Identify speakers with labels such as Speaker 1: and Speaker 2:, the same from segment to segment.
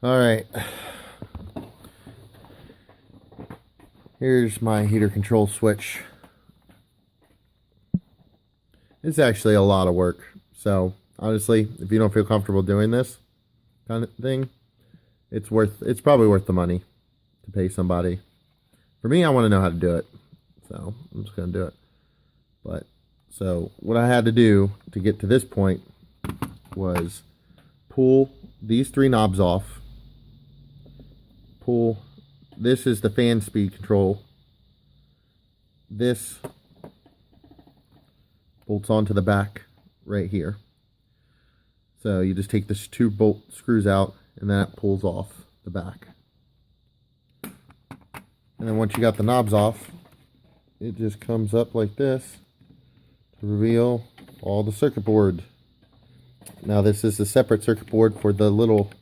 Speaker 1: All right. Here's my heater control switch. It's actually a lot of work. So honestly, if you don't feel comfortable doing this kind of thing, it's probably worth the money to pay somebody. For me, I want to know how to do it. So I'm just going to do it. But so what I had to do to get to this point was pull these three knobs off. This is the fan speed control. This bolts onto the back right here. So you just take the two bolt screws out and that pulls off the back. And then once you got the knobs off, it just comes up like this to reveal all the circuit board. Now this is the separate circuit board for the little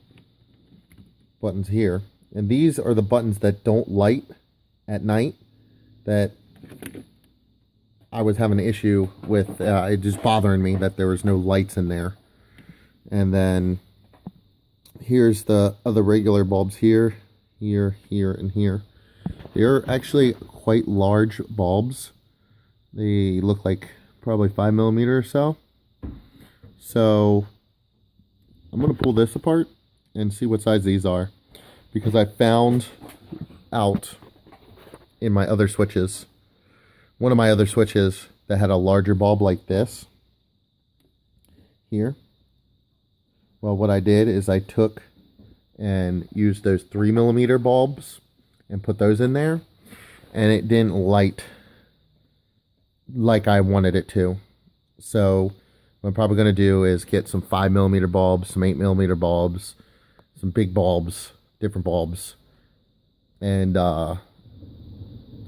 Speaker 1: buttons here. And these are the buttons that don't light at night that I was having an issue with. It just bothering me that there was no lights in there. And then here's the other regular bulbs here, here, and here. They're actually quite large bulbs. They look like probably 5mm or so. So I'm going to pull this apart and see what size these are, because I found out in my other switches, one of my other switches that had a larger bulb like this here. Well, what I did is I took and used those 3mm bulbs and put those in there, and it didn't light like I wanted it to. So what I'm probably going to do is get some 5mm bulbs, some 8mm bulbs, some big bulbs, different bulbs, and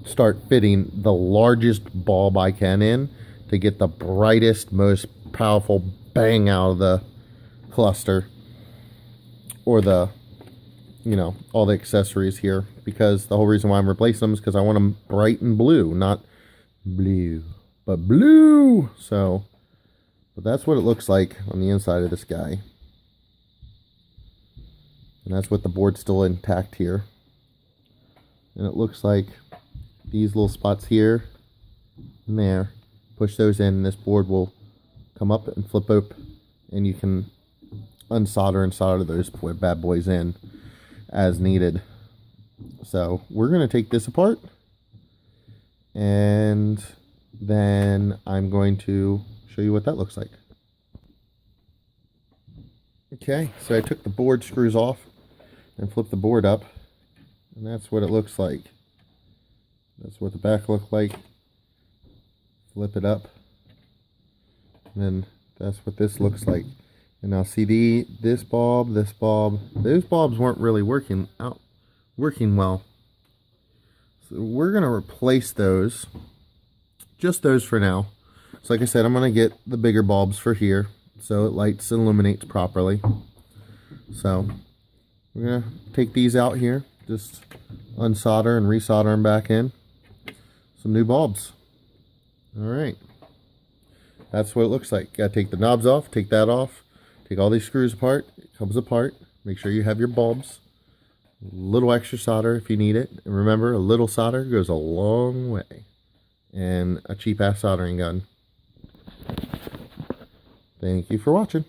Speaker 1: start fitting the largest bulb I can in to get the brightest, most powerful bang out of the cluster, or the, you know, all the accessories here, because the whole reason why I'm replacing them is because I want them bright and blue, not blue, but blue. So, but that's what it looks like on the inside of this guy. And that's what the board's still intact here. And it looks like these little spots here and there, push those in, and this board will come up and flip up, and you can unsolder and solder those bad boys in as needed. So we're going to take this apart, and then I'm going to show you what that looks like. Okay, so I took the board screws off and flipped the board up, and that's what it looks like. That's what the back looked like. Flip it up, and then that's what this looks like. And now see this bulb, those bulbs weren't really working well. So we're gonna replace those, just those for now. So like I said, I'm gonna get the bigger bulbs for here, so it lights and illuminates properly. So we're gonna take these out here, just unsolder and resolder them back in. Some new bulbs. All right, that's what it looks like. Gotta take the knobs off, take that off, take all these screws apart. It comes apart. Make sure you have your bulbs. A little extra solder if you need it. And remember, a little solder goes a long way. And a cheap ass soldering gun. Thank you for watching.